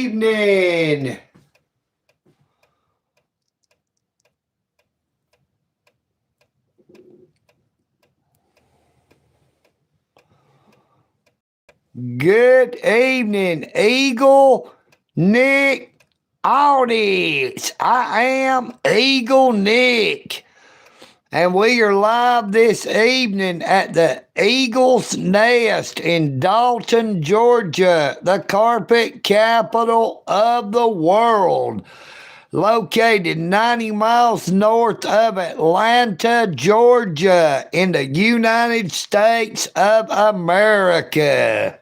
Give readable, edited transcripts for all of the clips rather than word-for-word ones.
evening. Good evening, EagleNick audience. I am EagleNick, and we are live this evening at the Eagle's Nest in Dalton, Georgia, the carpet capital of the world. Located 90 miles north of Atlanta, Georgia, in the United States of America.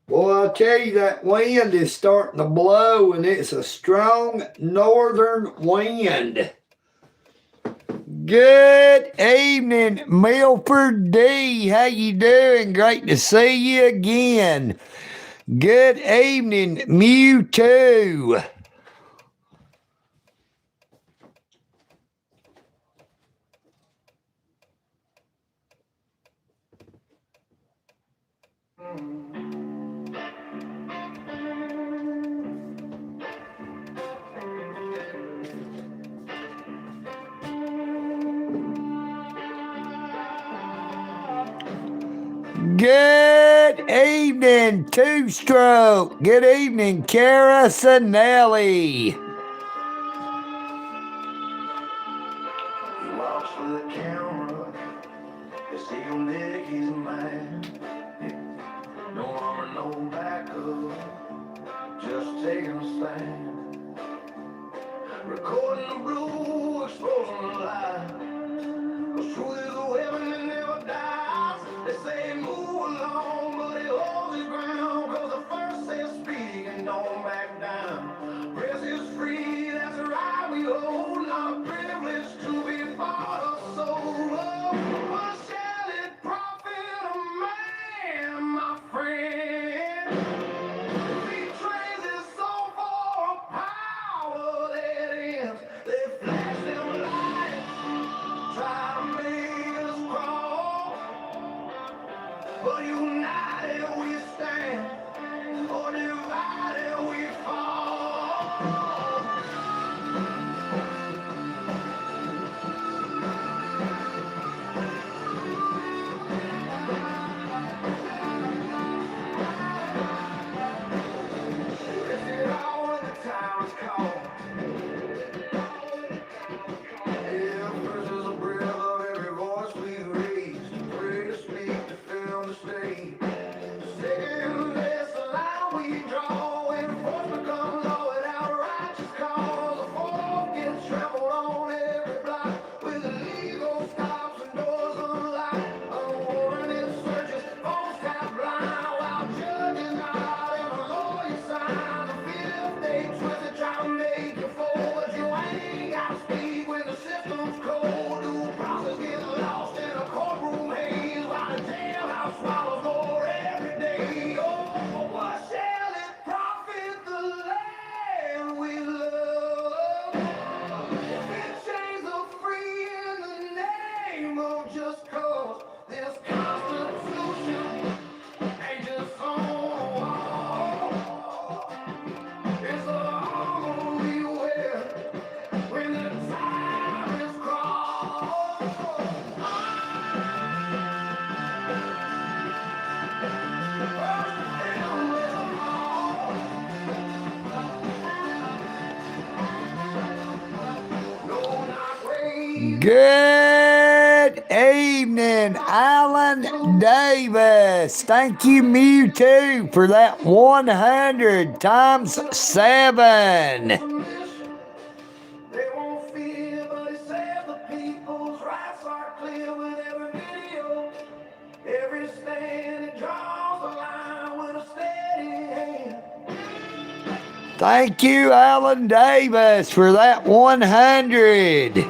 Well, I'll tell you, that wind is starting to blow, and it's a strong northern wind. Good evening, Milford D. How you doing? Great to see you again. Good evening, Mewtwo. Good evening, Two Stroke. Good evening, Cara Sinelli. He walks with a camera. It's EagleNick, he's a man. No armor, no backup, just taking a stand. Recording the blue, exposing the lie. 'Cause truth is a weapon that never dies. They say move along, but he holds his ground. 'Cause the first says speak and don't back down. Press is free, that's the right we hold. Not a privilege to be part of soul. What shall it profit a man, my friend, if he trades his soul for a power that ends? They flash them lights, try to make us crawl, but united we stand, or divided we fall. Risk it all when the time is called. Yeah, first is a breath of every voice we raise. Pray to speak, to film, to stay. Second is the line we draw. When force becomes law without righteous cause. The fourth gets trampled on every block. With illegal stops and doors unlocked. Unwarranted searches, phones tap blind. While judges nod and a lawyer sign. The fifth they twist and try to make you fold. But you ain't got to speak when the system's cold. Due process gets lost in a courtroom haze. While the jailhouse swallows more every day. Oh, what shall it profit the land we love? If it chains are free in the name of just cause. This Constitution ain't just on the wall. It's a armor we wear when the time is crossed. No, not raised. Good evening, Alan Davis. Thank you, Mewtwo, for that 100 times 7. They won't fear, but it says the people's rights are clear with every video. Every stand it draws a line with a steady hand. Thank you, Alan Davis, for that 100.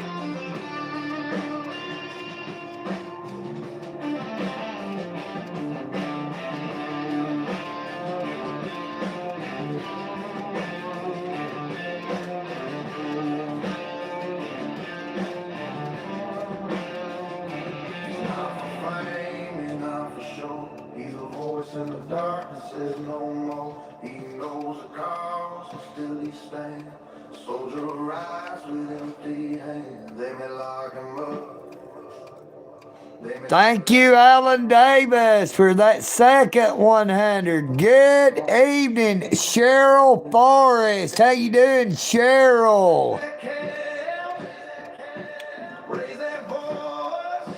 cause steadily stand. Soldier rise with empty hands. They may lock him up. Thank you, Alan Davis, for that second 100. Good evening, Cheryl Forrest. How you doing, Cheryl? Raise that voice.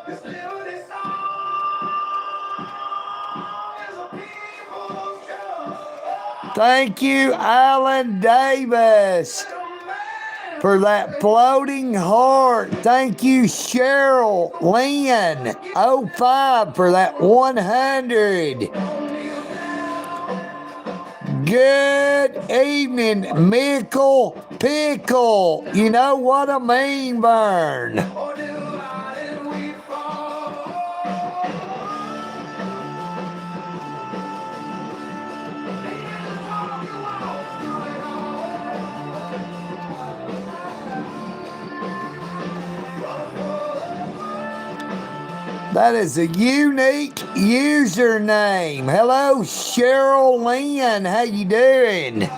It's liberty song is a people's cause. Thank you, Alan Davis, for that floating heart. Thank you, Cheryl Lynn 05, for that 100. Good evening, Mickle Pickle. You know what I mean, Vern. Or do I and we fall? That is a unique username. Hello, Cheryl Lynn. How you doing?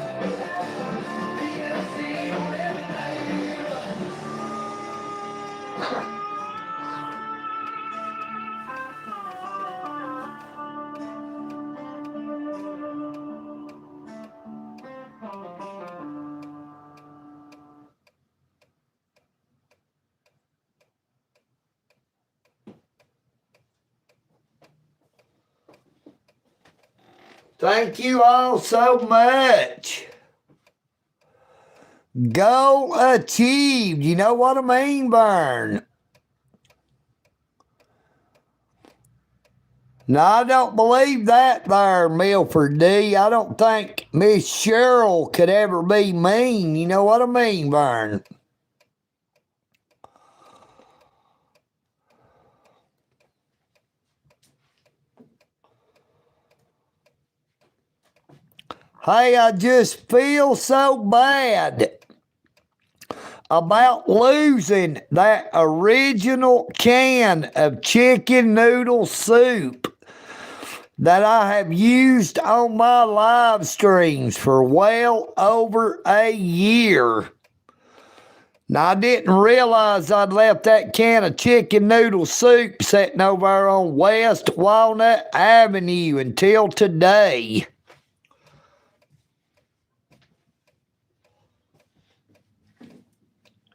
Thank you all so much. Goal achieved. You know what I mean, Vern? No, I don't believe that there, Milford D. I don't think Miss Cheryl could ever be mean. You know what I mean, Vern? Hey, I just feel so bad about losing that original can of chicken noodle soup that I have used on my live streams for well over a year. Now, I didn't realize I'd left that can of chicken noodle soup sitting over there on West Walnut Avenue until today.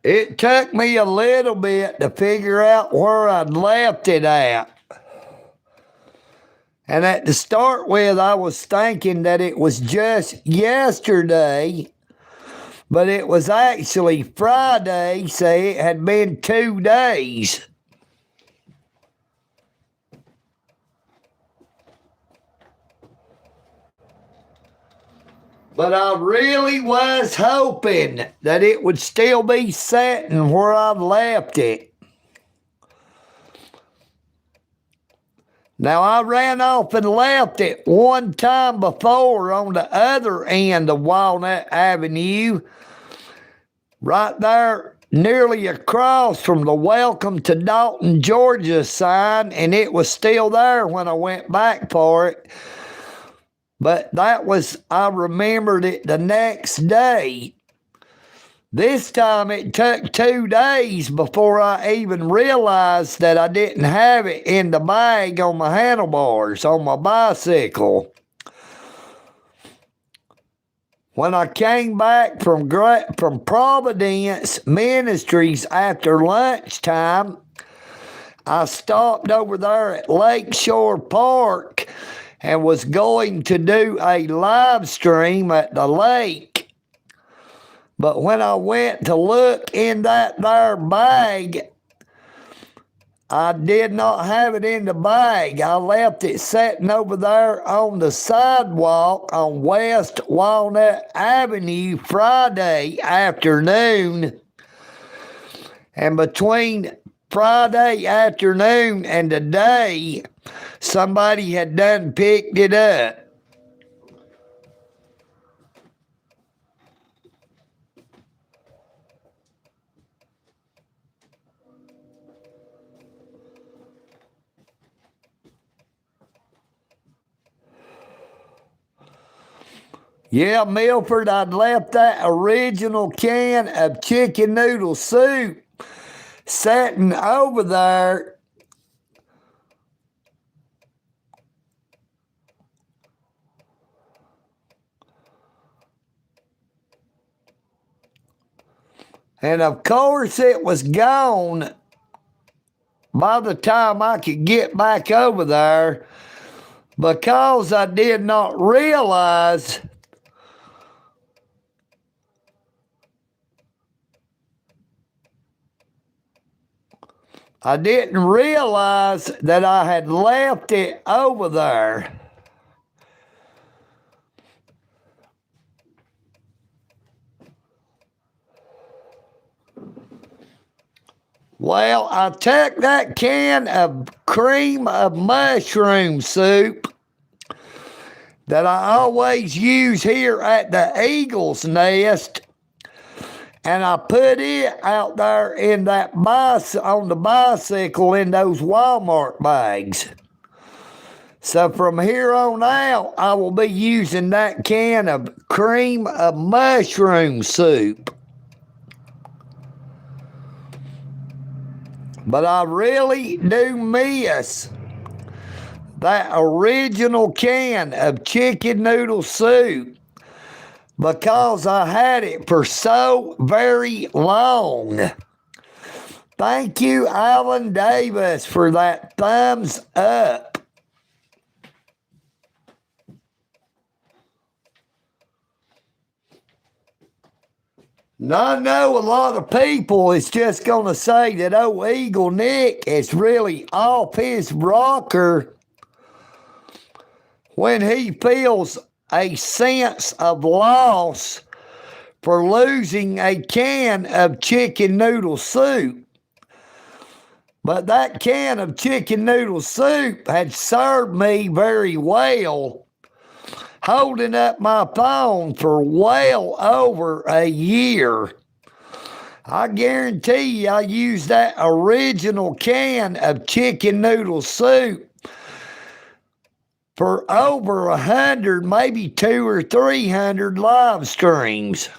It took me a little bit to figure out where I'd left it at. And at to start with, I was thinking that it was just yesterday, but it was actually Friday, so it had been 2 days. But I really was hoping that it would still be sitting where I left it. Now, I ran off and left it one time before on the other end of Walnut Avenue, right there nearly across from the Welcome to Dalton, Georgia sign, and it was still there when I went back for it. But that was, I remembered it the next day. This time it took 2 days before I even realized that I didn't have it in the bag on my handlebars on my bicycle. When I came back from Providence Ministries after lunchtime, I stopped over there at Lakeshore Park and was going to do a live stream at the lake. But when I went to look in that there bag, I did not have it in the bag. I left it sitting over there on the sidewalk on West Walnut Avenue Friday afternoon. And between Friday afternoon and today, somebody had done picked it up. Yeah, Milford, I'd left that original can of chicken noodle soup sitting over there. And of course, it was gone by the time I could get back over there because I did not realize that I had left it over there. Well, I took that can of cream of mushroom soup that I always use here at the Eagle's Nest, and I put it out there in that on the bicycle in those Walmart bags. So from here on out, I will be using that can of cream of mushroom soup. But I really do miss that original can of chicken noodle soup because I had it for so very long. Thank you, Alan Davis, for that thumbs up. Now, I know a lot of people is just going to say that, oh, EagleNick is really off his rocker when he feels a sense of loss for losing a can of chicken noodle soup. But that can of chicken noodle soup had served me very well, holding up my phone for well over a year. I guarantee you I used that original can of chicken noodle soup for over 100, maybe 200 or 300 live streams.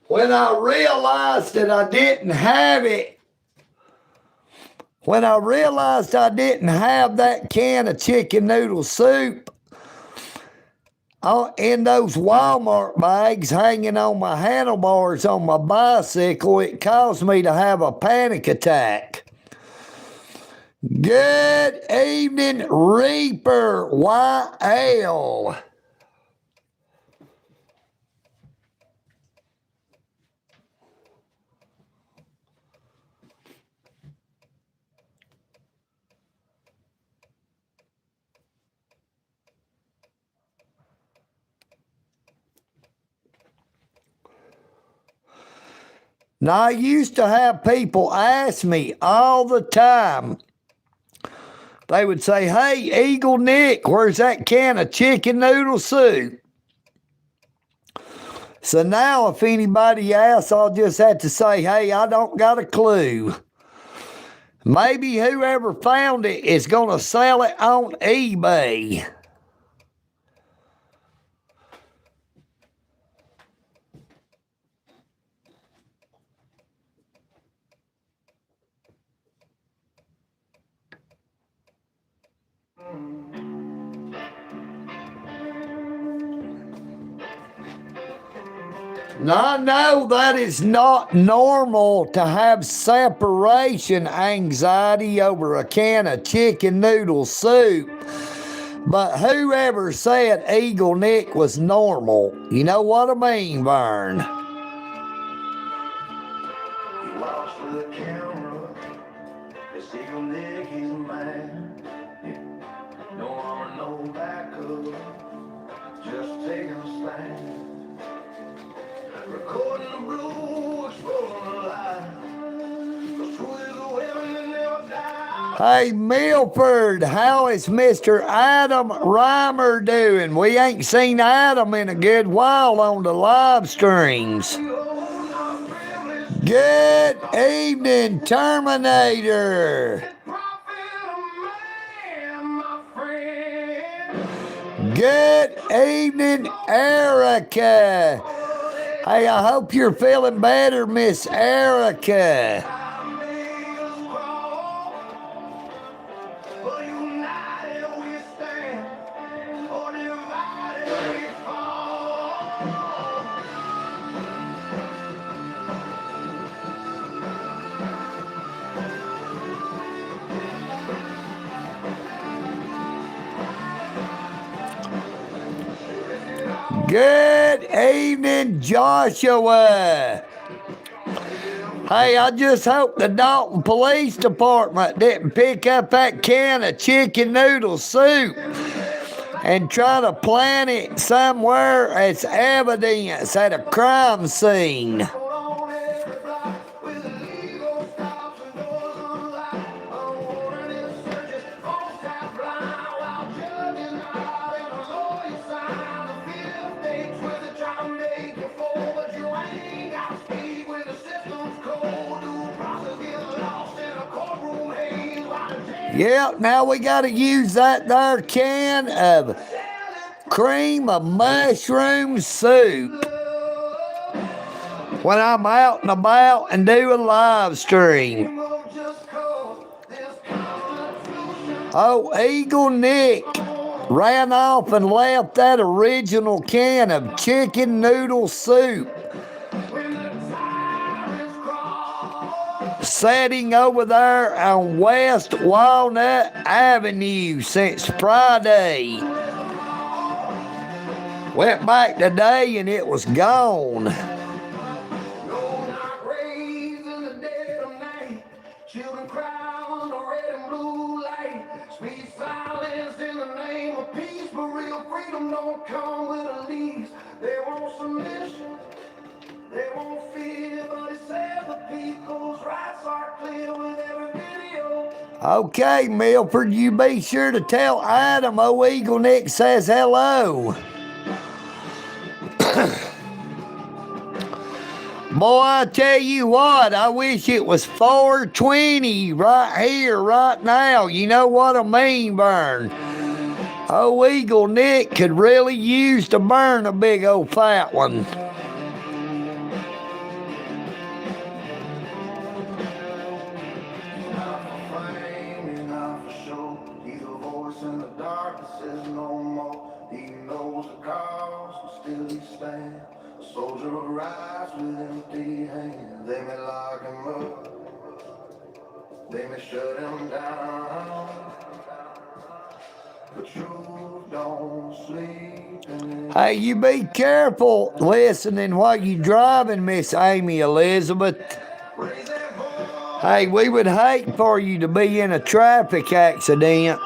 When I realized that I didn't have it, when I realized I didn't have that can of chicken noodle soup in those Walmart bags hanging on my handlebars on my bicycle, it caused me to have a panic attack. Good evening, Reaper YL. Now, I used to have people ask me all the time. They would say, hey, EagleNick, where's that can of chicken noodle soup? So now if anybody asks, I'll just have to say, hey, I don't got a clue. Maybe whoever found it is going to sell it on eBay. Now, I know that is not normal to have separation anxiety over a can of chicken noodle soup, but whoever said EagleNick was normal, you know what I mean, Vern? He walks with the camera. This EagleNick, he's a man. No armor, no backup. Just taking a stand. Recording the blue, exposing the light. The truth is a weapon that never dies. Hey, Milford, how is Mr. Adam Reimer doing? We ain't seen Adam in a good while on the live streams. Good evening, Terminator. Good evening, Erica. Hey, I hope you're feeling better, Miss Erica. Good evening, Joshua. Hey, I just hope the Dalton Police Department didn't pick up that can of chicken noodle soup and try to plant it somewhere as evidence at a crime scene. Yep, now we got to use that there can of cream of mushroom soup when I'm out and about and do a live stream. Oh, EagleNick ran off and left that original can of chicken noodle soup sitting over there on West Walnut Avenue since Friday. Went back today and it was gone. Children cry on the red and blue light. Speak silence in the name of peace, but real freedom don't come with a lease. They want submission, they want fear, but it says the people's rights are clear with every video. Okay, Milford, you be sure to tell Adam EagleNick says hello. Boy, I tell you what, I wish it was 420 right here, right now. You know what I mean, Vern? EagleNick could really use to burn a big old fat one. He's a voice in the dark that says no more. He knows the cause, but still he stands. A soldier of rights with empty hands. They may lock him up, they may shut him down, but truth don't sleep. Hey, you be careful listening while you driving, Miss Amy Elizabeth. Hey, we would hate for you to be in a traffic accident.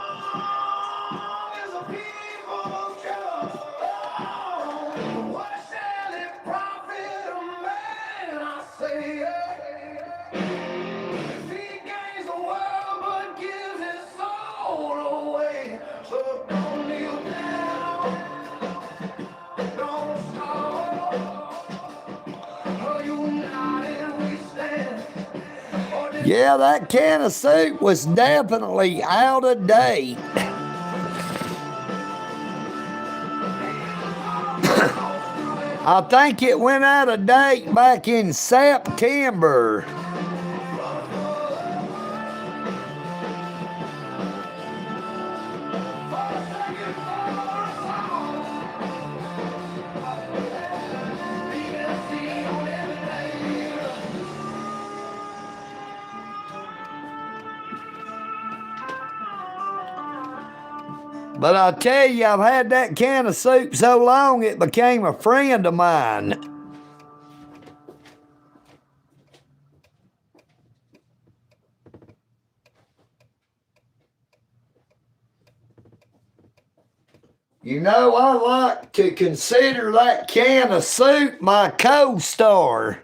Yeah, that can of soup was definitely out of date. I think it went out of date back in September. But I tell you, I've had that can of soup so long it became a friend of mine. You know, I like to consider that can of soup my co-star.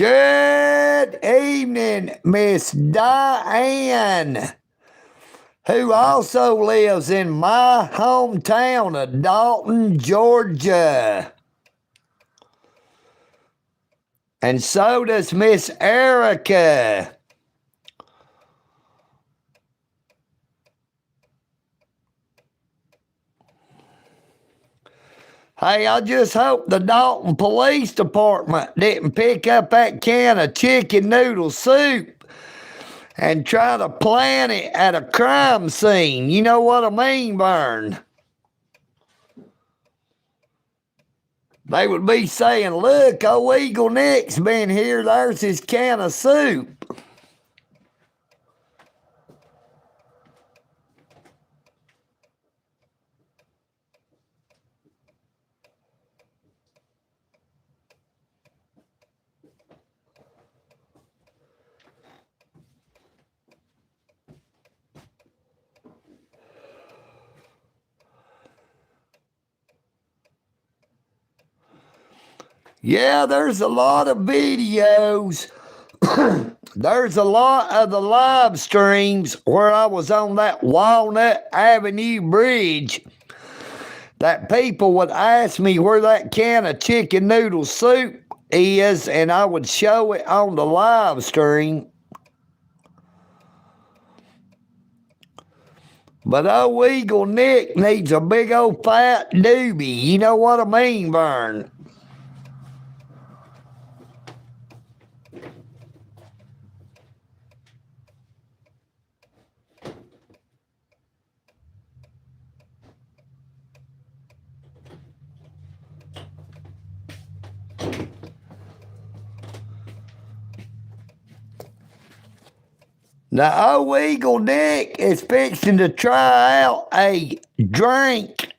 Good evening, Miss Diane, who also lives in my hometown of Dalton, Georgia. And so does Miss Erica. Hey, I just hope the Dalton Police Department didn't pick up that can of chicken noodle soup and try to plant it at a crime scene. You know what I mean, Vern? They would be saying, look, old EagleNick's been here. There's his can of soup. Yeah, there's a lot of videos. There's a lot of the live streams where I was on that Walnut Avenue Bridge that people would ask me where that can of chicken noodle soup is, and I would show it on the live stream. But old EagleNick needs a big old fat doobie. You know what I mean, Vern? Now, old EagleNick is fixing to try out a drink,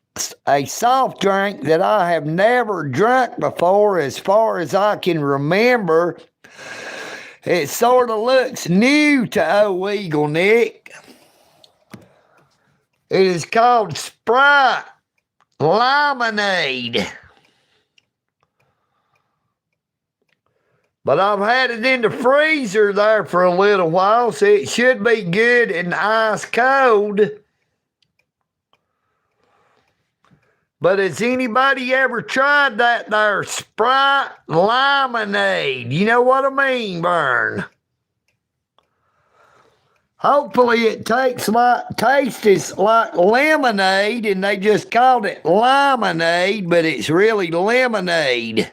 a soft drink that I have never drunk before as far as I can remember. It sort of looks new to old EagleNick. It is called Sprite Lemonade. But I've had it in the freezer there for a little while, so it should be good and ice cold. But has anybody ever tried that there Sprite Lemonade? You know what I mean, Vern? Hopefully it tastes like lemonade, and they just called it lemonade, but it's really lemonade.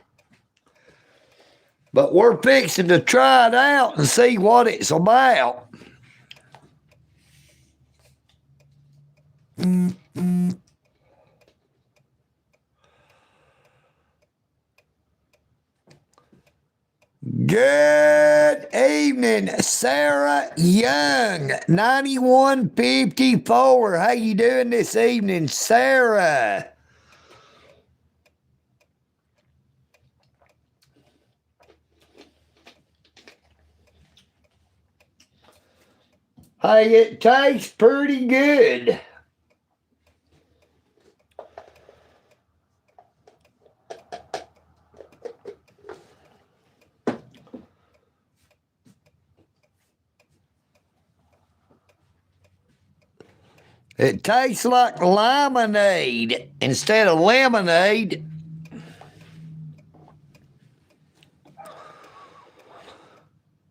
But we're fixing to try it out and see what it's about. Good evening, Sarah Young, 9154. How you doing this evening, Sarah? Hey, it tastes pretty good. It tastes like lemonade instead of lemonade.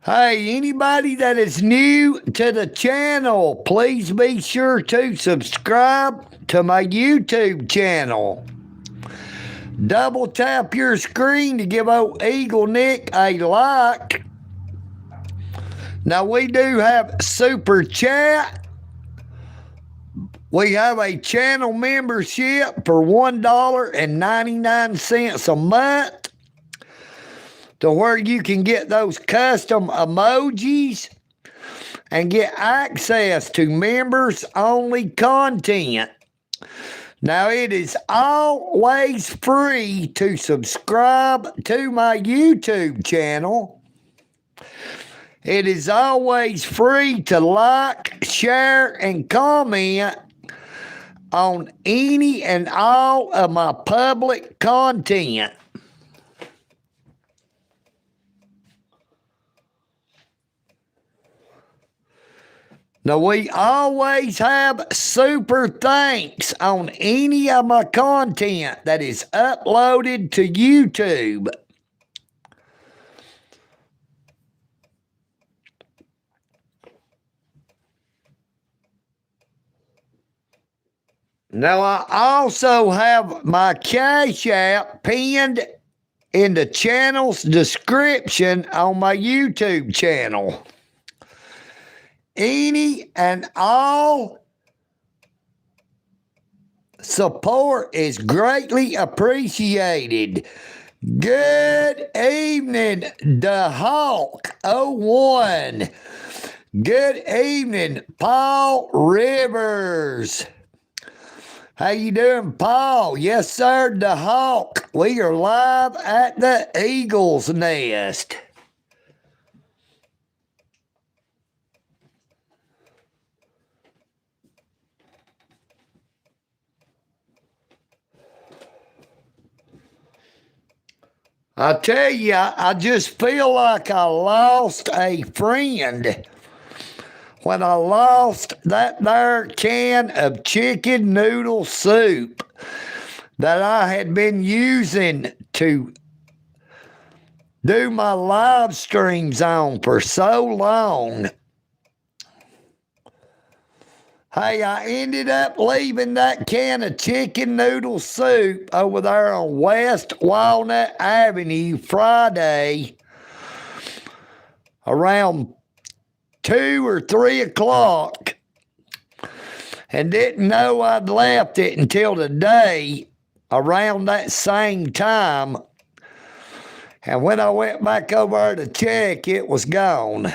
Hey, anybody that is new to the channel, please be sure to subscribe to my YouTube channel. Double tap your screen to give old EagleNick a like. Now, we do have Super Chat. We have a channel membership for $1.99 a month, to where you can get those custom emojis and get access to members-only content. Now, it is always free to subscribe to my YouTube channel. It is always free to like, share, and comment on any and all of my public content. Now, we always have super thanks on any of my content that is uploaded to YouTube. Now, I also have my Cash App pinned in the channel's description on my YouTube channel. Any and all support is greatly appreciated. Good evening, the Hawk01. Good evening, Paul Rivers. How you doing, Paul? Yes, sir, the Hawk. We are live at the Eagle's Nest. I tell you, I just feel like I lost a friend when I lost that there can of chicken noodle soup that I had been using to do my live streams on for so long. Hey, I ended up leaving that can of chicken noodle soup over there on West Walnut Avenue Friday around 2 or 3 o'clock and didn't know I'd left it until today around that same time. And when I went back over to check, it was gone.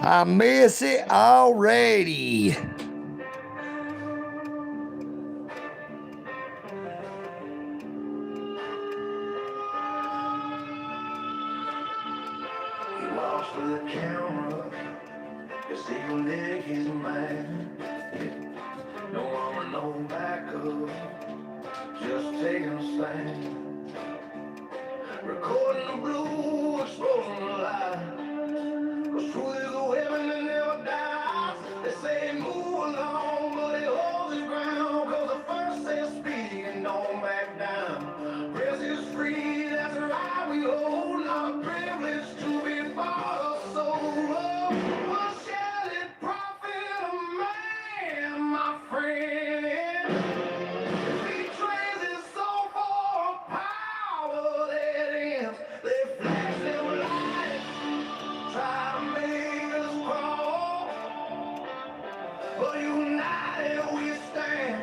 I miss it already. He walks to the camera, cause EagleNick is mad. No armor, no backup, just taking a stand. Recording the blue, exposing the lie. Cause truth is a weapon that never dies. They say move along, but it holds its ground. Cause the first says speak and don't back down. Press is free, that's the right we hold. Not a privilege to be part of soul. What shall it profit a man, my friend, if he trades his soul for a power that ends? They flash them lights, try to make us crawl, but united we stand,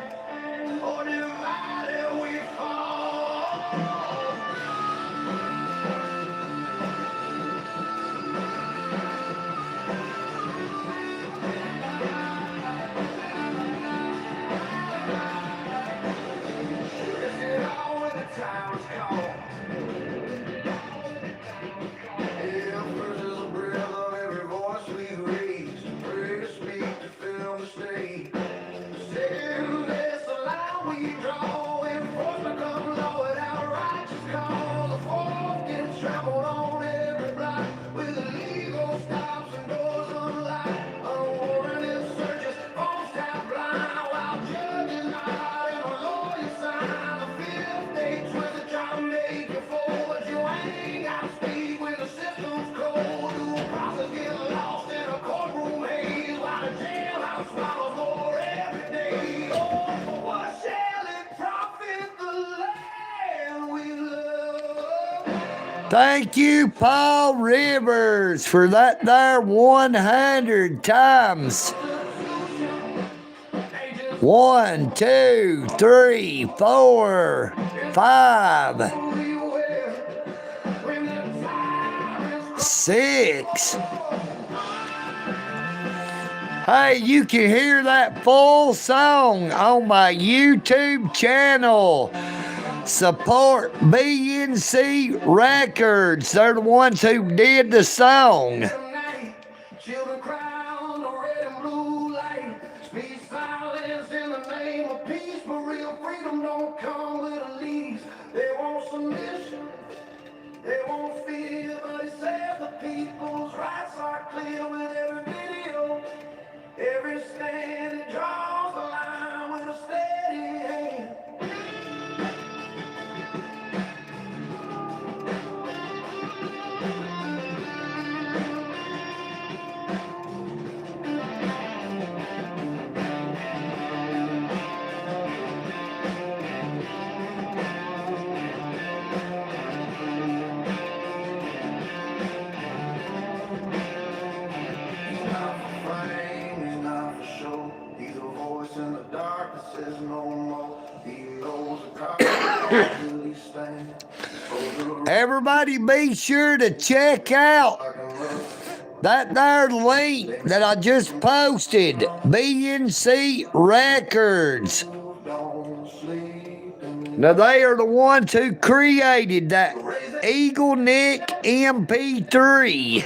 or divided we fall. Is it all when the time is called? Yeah, first is a breath of every voice we raise. Pray to speak, to fill the stage. Second, it's the line we draw. Enforcement comes law without righteous cause. The fourth gets trampled on every block with illegal stops and doors unlocked. Unwarranted searches, phones tap blind while judges nod and a lawyer sign. The fifth, they twist to try to make you fold, but you ain't got to speak when the system's cold. Due process get lost in a courtroom haze while the jailhouse swallows more every day. Oh, what shall it profit the land we love? Thank you, Paul Rivers, for that there 100 times. 1, 2, 3, 4, 5, 6. Hey, you can hear that full song on my YouTube channel. Support BNC Records. They're the ones who did the song. Children cry on the red and blue light. Speak silence in the name of peace, but real freedom don't come with a lease. They want submission, they want fear, but it says the people's rights are clear with every video. Every stand it draws the line with a steady hand. He's not for fame, he's not for show. He's a voice in the dark that says no more. He knows the cops really stand. Everybody be sure to check out that there link that I just posted. BNC Records. Now they are the ones who created that EagleNick MP3.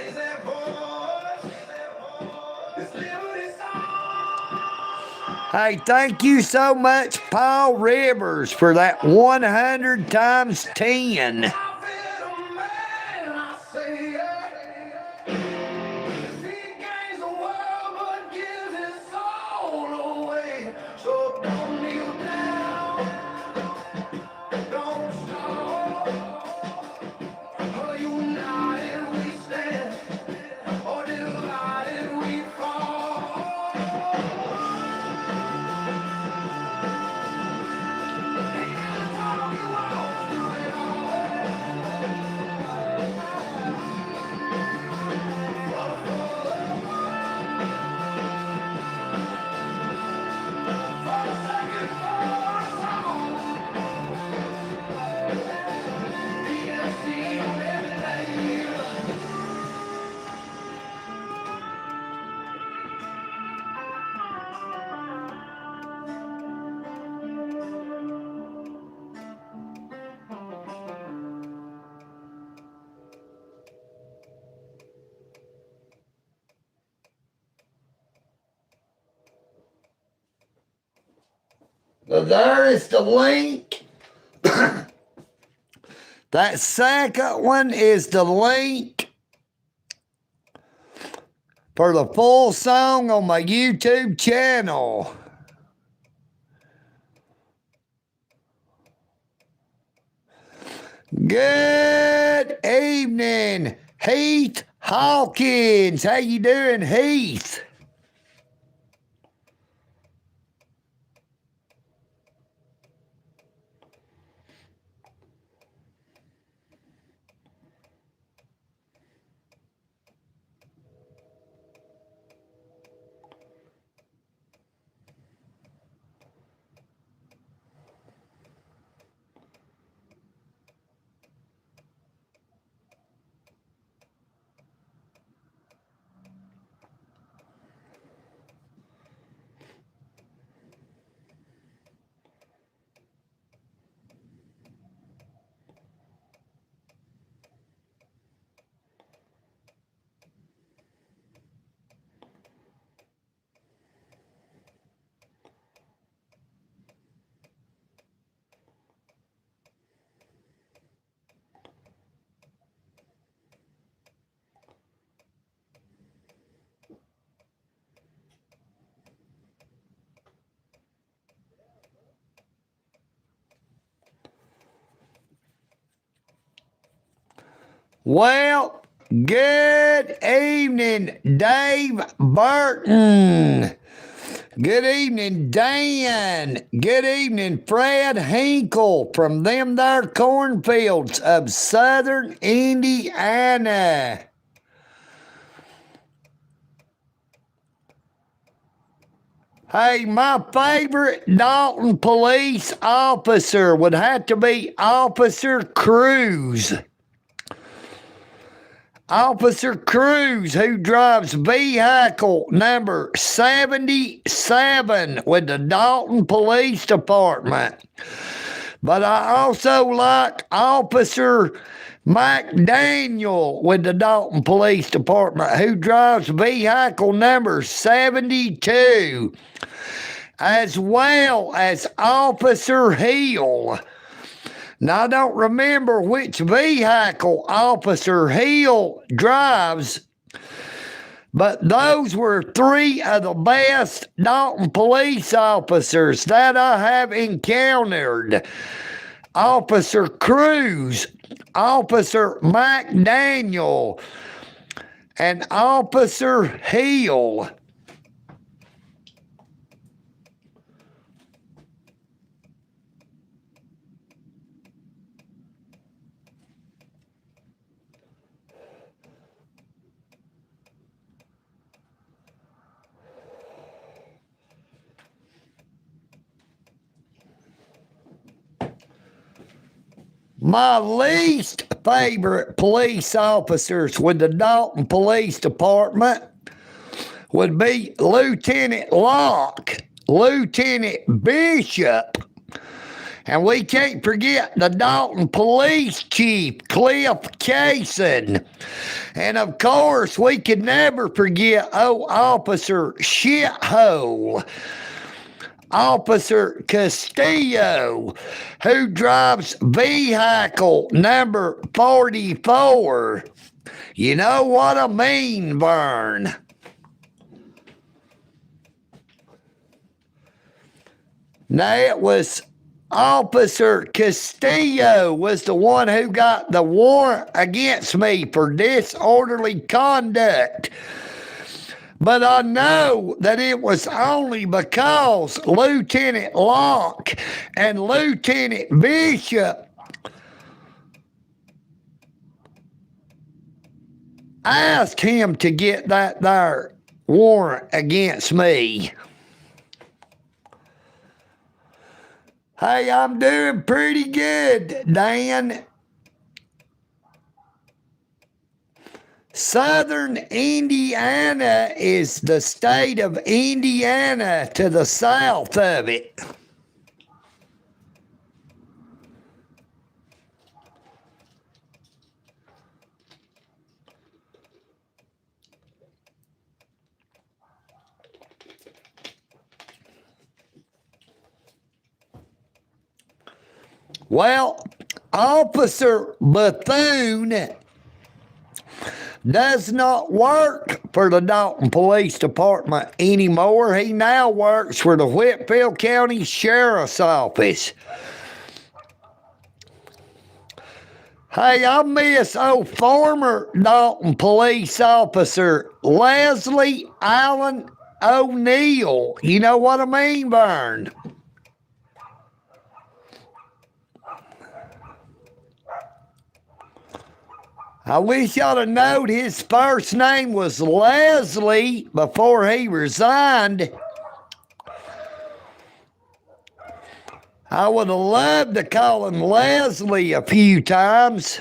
Hey, thank you so much, Paul Rivers, for that 100 times 10. So there is the link. That second one is the link for the full song on my YouTube channel. Good evening, Heath Hawkins. How you doing, Heath? Well, good evening, Dave Burton. Good evening, Dan. Good evening, Fred Hinkle from them there cornfields of southern Indiana. Hey, my favorite Dalton police officer would have to be Officer Cruz. Officer Cruz, who drives vehicle number 77 with the Dalton Police Department. But I also like Officer McDaniel with the Dalton Police Department, who drives vehicle number 72, as well as Officer Hill. Now, I don't remember which vehicle Officer Hill drives, but those were three of the best Dalton police officers that I have encountered. Officer Cruz, Officer McDaniel, and Officer Hill. My least favorite police officers with the Dalton Police Department would be Lieutenant Locke, Lieutenant Bishop, and we can't forget the Dalton Police Chief, Cliff Cason. And of course, we could never forget Officer Shithole, Officer Castillo, who drives vehicle number 44. You know what I mean, Vern. Now, it was Officer Castillo was the one who got the warrant against me for disorderly conduct. But I know that it was only because Lieutenant Locke and Lieutenant Bishop asked him to get that there warrant against me. Hey, I'm doing pretty good, Dan. Southern Indiana is the state of Indiana to the south of it. Well, Officer Bethune does not work for the Dalton Police Department anymore. He now works for the Whitfield County Sheriff's Office. Hey, I miss former Dalton police officer Leslie Allen O'Neill. You know what I mean, Vern? I wish y'all had known his first name was Leslie before he resigned. I would have loved to call him Leslie a few times.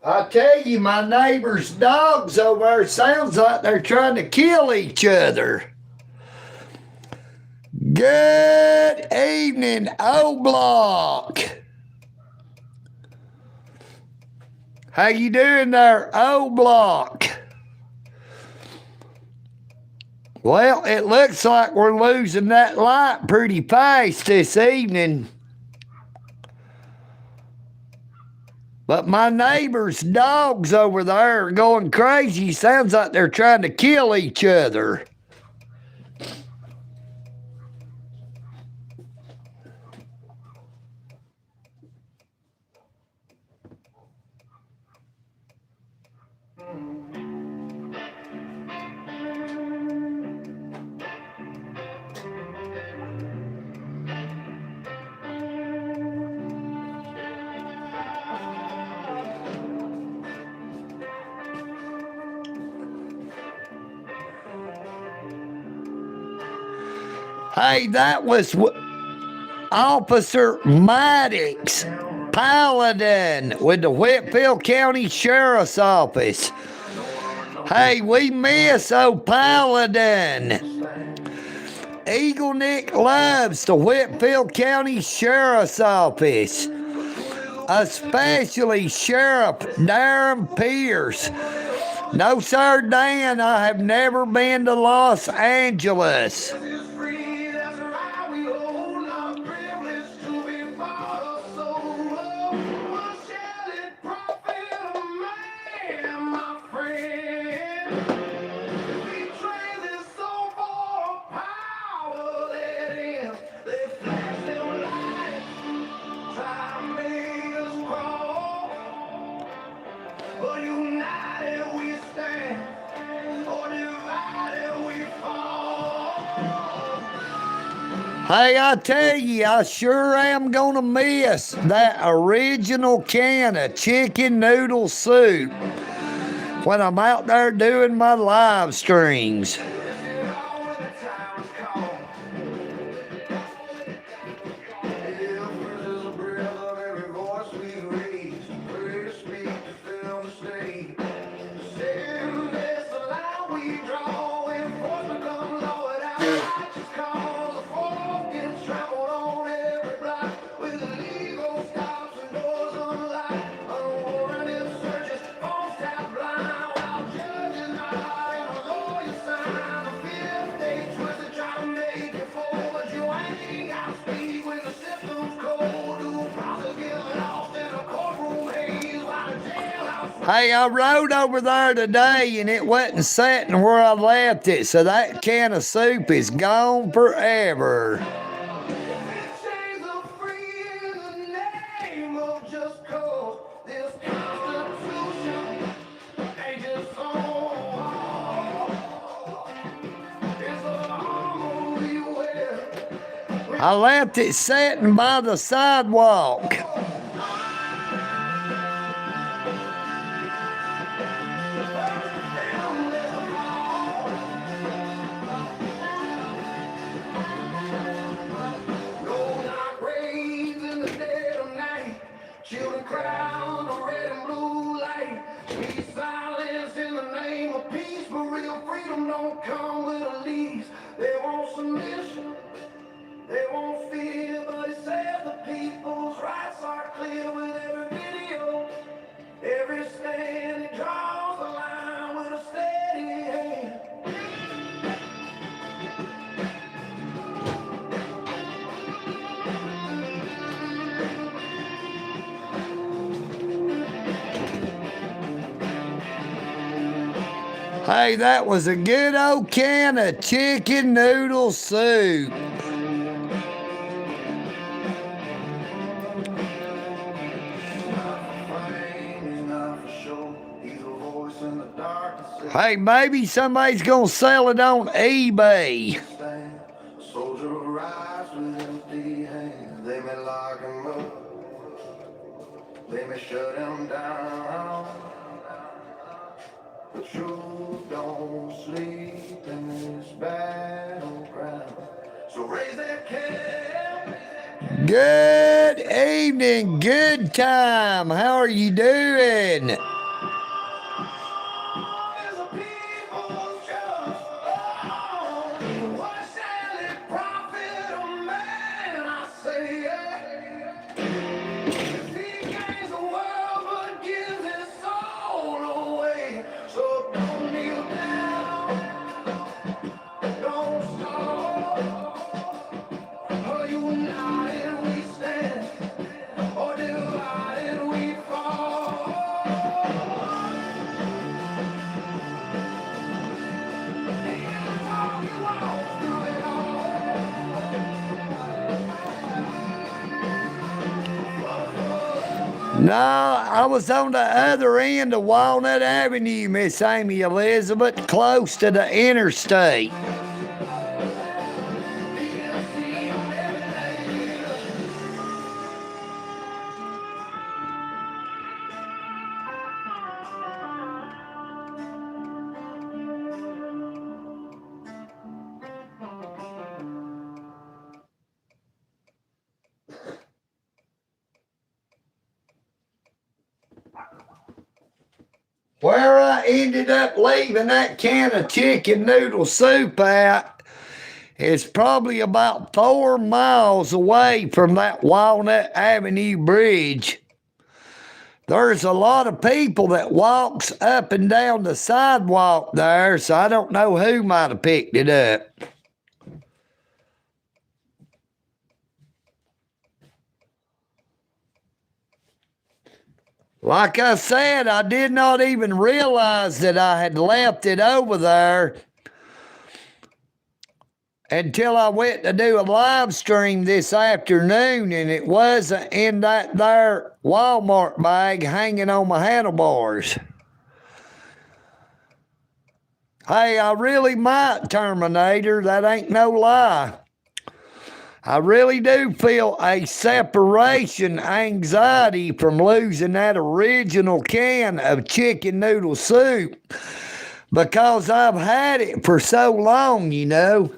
I tell you, my neighbor's dogs over there sounds like they're trying to kill each other. Good evening, O-Block. How you doing there, O-Block? Well, it looks like we're losing that light pretty fast this evening. But my neighbor's dogs over there are going crazy. Sounds like they're trying to kill each other. Hey, that was Officer Maddox Paladin with the Whitfield County Sheriff's Office. Hey, we miss old Paladin. EagleNick loves the Whitfield County Sheriff's Office, especially Sheriff Darren Pierce. No, sir, Dan, I have never been to Los Angeles. Hey, I tell you, I sure am gonna miss that original can of chicken noodle soup when I'm out there doing my live streams. Hey, I rode over there today and it wasn't sitting where I left it, so that can of soup is gone forever. I left it sitting by the sidewalk. Children crowd on red and blue light. Peace, silence in the name of peace, but real freedom don't come with a lease. They want submission, they want fear, but it says the people's rights are clear with every video, every stand. It draws the line with a steady hand. Hey, that was a good old can of chicken noodle soup. Hey, maybe somebody's gonna sell it on eBay. Soldier arrives with empty hands. They may lock him up, they may shut him down. The truth don't sleep in this battleground. So raise that camp. Good evening, good time. How are you doing? No, I was on the other end of Walnut Avenue, Miss Amy Elizabeth, close to the interstate. Where I ended up leaving that can of chicken noodle soup at is probably about 4 miles away from that Walnut Avenue bridge. There's a lot of people that walks up and down the sidewalk there, so I don't know who might have picked it up. Like I said, I did not even realize that I had left it over there until I went to do a live stream this afternoon, and it wasn't in that there Walmart bag hanging on my handlebars. Hey, I really might, Terminator. That ain't no lie. I really do feel a separation anxiety from losing that original can of chicken noodle soup because I've had it for so long, you know.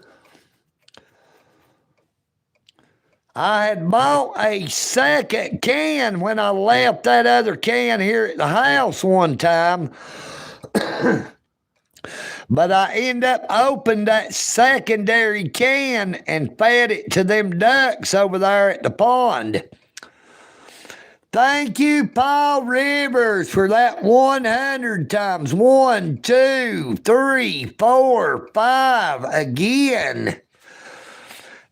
I had bought a second can when I left that other can here at the house one time. But I end up opening that secondary can and fed it to them ducks over there at the pond. Thank you, Paul Rivers, for that 100 times. 1, 2, 3, 4, 5 again.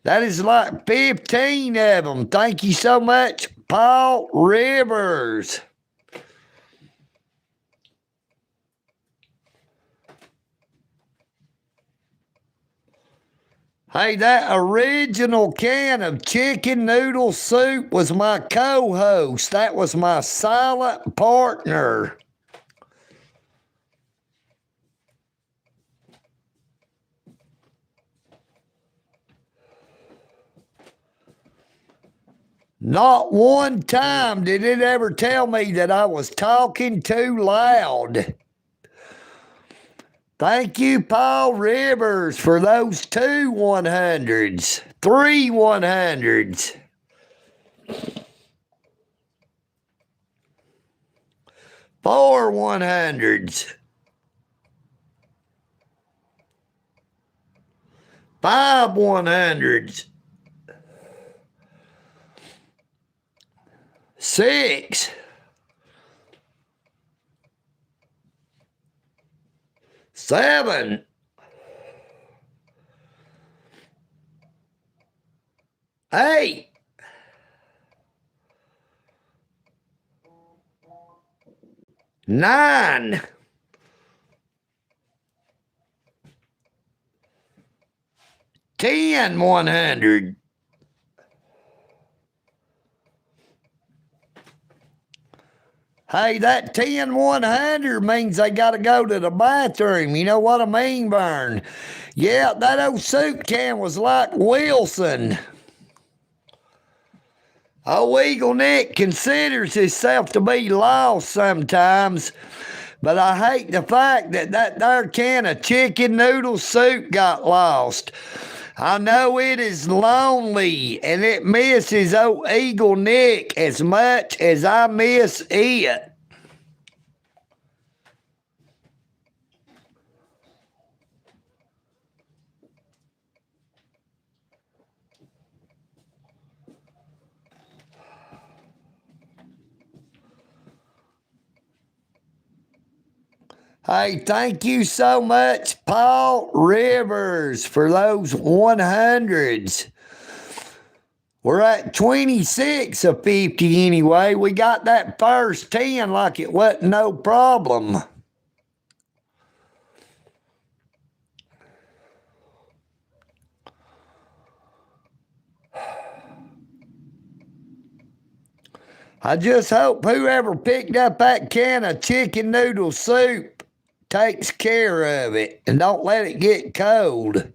That is like 15 of them. Thank you so much, Paul Rivers. Hey, that original can of chicken noodle soup was my co-host. That was my silent partner. Not one time did it ever tell me that I was talking too loud. Thank you, Paul Rivers, for those 2 100s, 3 100s. 4 100s. 5 100s. 6. 7. 8. 9. 10 100. Hey, that 10 100 means they got to go to the bathroom. You know what I mean, Vern? Yeah, that old soup can was like Wilson. Old EagleNick considers himself to be lost sometimes, but I hate the fact that that there can of chicken noodle soup got lost. I know it is lonely and it misses old EagleNick as much as I miss it. Hey, thank you so much, Paul Rivers, for those 100s. We're at 26 of 50 anyway. We got that first 10 like it wasn't no problem. I just hope whoever picked up that can of chicken noodle soup takes care of it and don't let it get cold.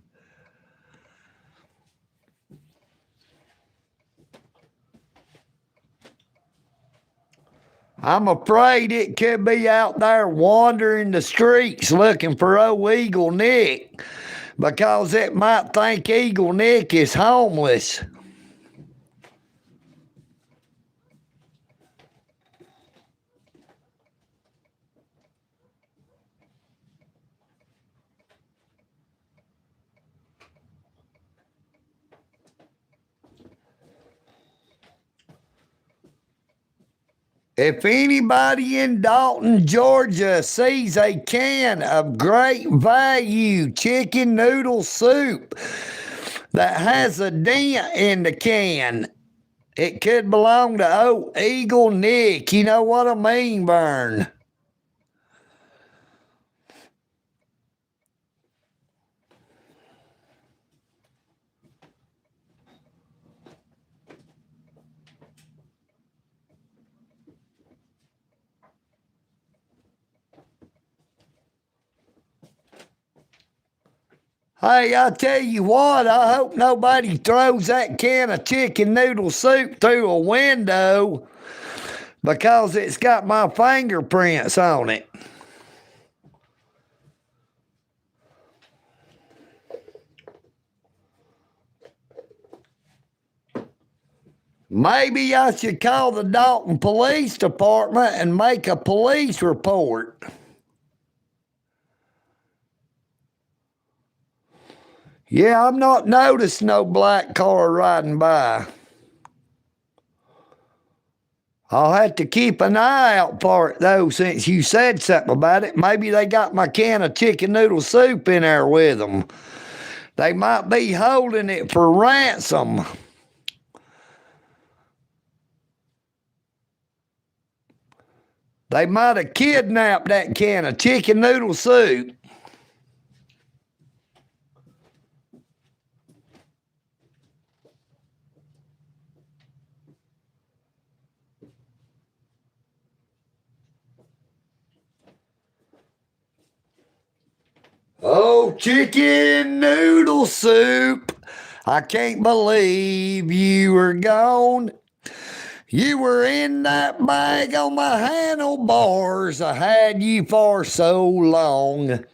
I'm afraid it could be out there wandering the streets looking for old EagleNick because it might think EagleNick is homeless. If anybody in Dalton, Georgia sees a can of great value chicken noodle soup that has a dent in the can, it could belong to old EagleNick. You know what I mean, Vern? Hey, I tell you what, I hope nobody throws that can of chicken noodle soup through a window because it's got my fingerprints on it. Maybe I should call the Dalton Police Department and make a police report. Yeah, I'm not noticing no black car riding by. I'll have to keep an eye out for it, though, since you said something about it. Maybe they got my can of chicken noodle soup in there with them. They might be holding it for ransom. They might have kidnapped that can of chicken noodle soup. Oh, chicken noodle soup. I can't believe you were gone. You were in that bag on my handlebars. I had you for so long.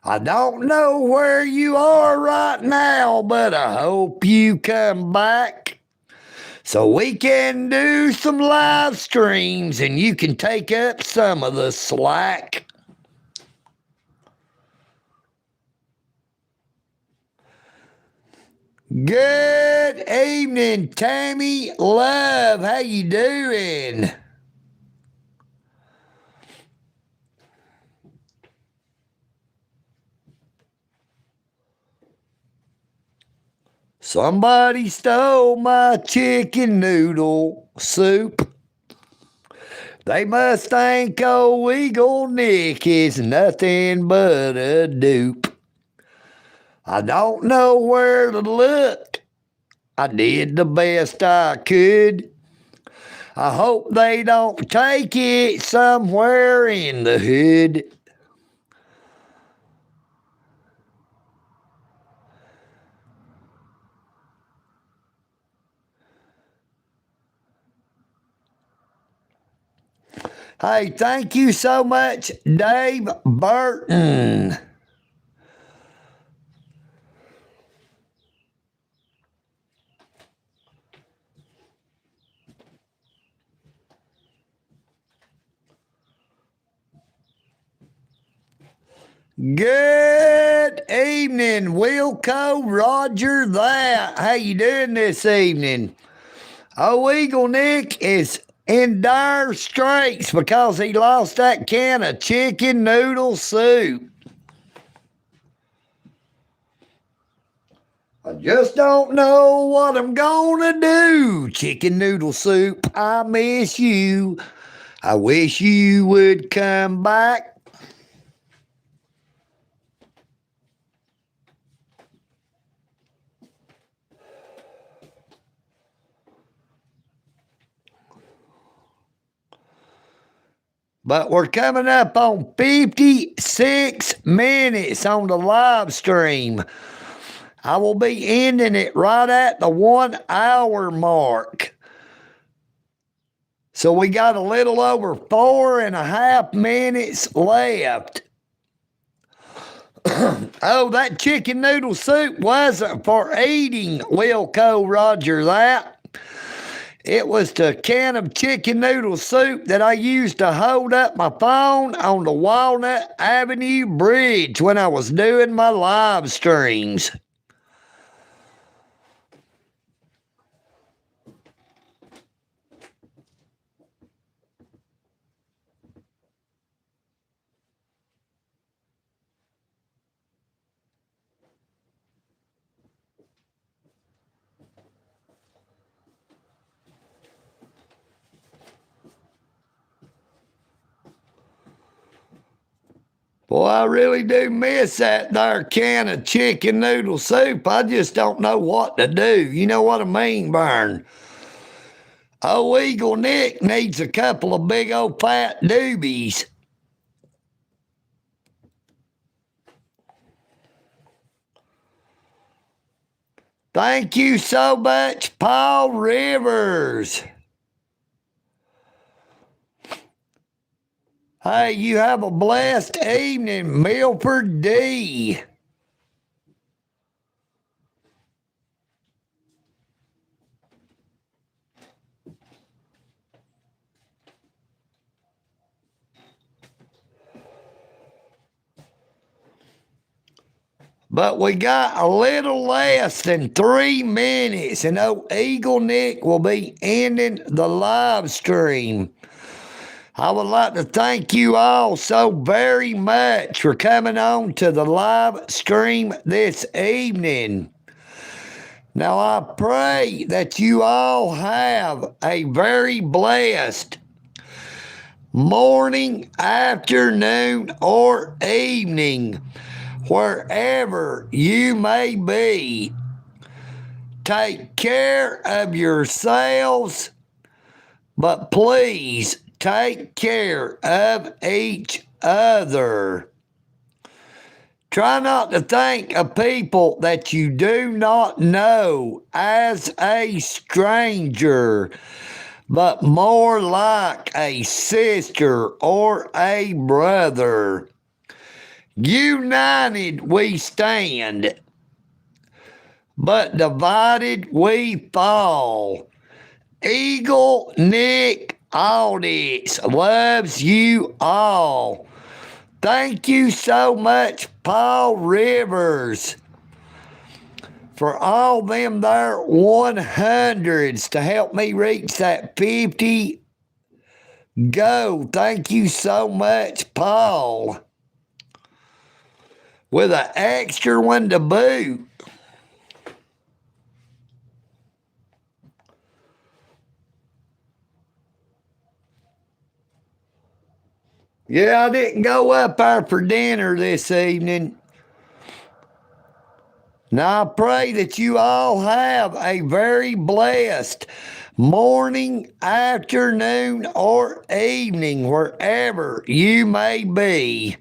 I don't know where you are right now, but I hope you come back so we can do some live streams and you can take up some of the slack. Good evening, Tammy Love. How you doing? Somebody stole my chicken noodle soup. They must think old EagleNick is nothing but a dupe. I don't know where to look. I did the best I could. I hope they don't take it somewhere in the hood. Hey, thank you so much, Dave Burton. Good evening, Wilco, Roger that. How you doing this evening? Oh, EagleNick is in dire straits because he lost that can of chicken noodle soup. I just don't know what I'm gonna do. Chicken noodle soup, I miss you. I wish you would come back. But we're coming up on 56 minutes on the live stream. I will be ending it right at the 1 hour mark. So we got a little over 4.5 minutes left. Oh, that chicken noodle soup wasn't for eating, Wilco Roger that. It was the can of chicken noodle soup that I used to hold up my phone on the Walnut Avenue Bridge when I was doing my live streams. Boy, I really do miss that there can of chicken noodle soup. I just don't know what to do. You know what I mean, Burn? Oh, EagleNick needs a couple of big old fat doobies. Thank you so much, Paul Rivers. Hey, you have a blessed evening, Milford D. But we got a little less than 3 minutes, and old EagleNick will be ending the live stream. I would like to thank you all so very much for coming on to the live stream this evening. Now, I pray that you all have a very blessed morning, afternoon, or evening, wherever you may be. Take care of yourselves, but please take care of each other. Try not to think of people that you do not know as a stranger, but more like a sister or a brother. United we stand, but divided we fall. EagleNick Audits loves you all. Thank you so much, Paul Rivers, for all them there 100s to help me reach that 50 go. Thank you so much, Paul, with an extra one to boot. Yeah, I didn't go up there for dinner this evening. Now, I pray that you all have a very blessed morning, afternoon, or evening, wherever you may be.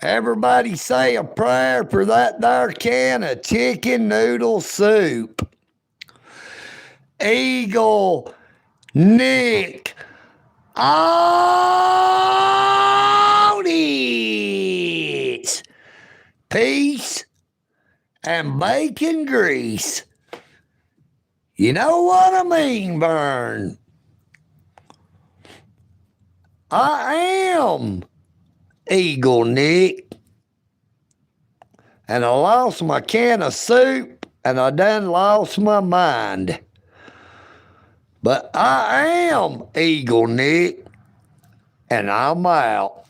Everybody say a prayer for that there can of chicken noodle soup. EagleNick Audits. Peace and bacon grease. You know what I mean, Burn? I am EagleNick. And I lost my can of soup, and I done lost my mind. But I am EagleNick, and I'm out.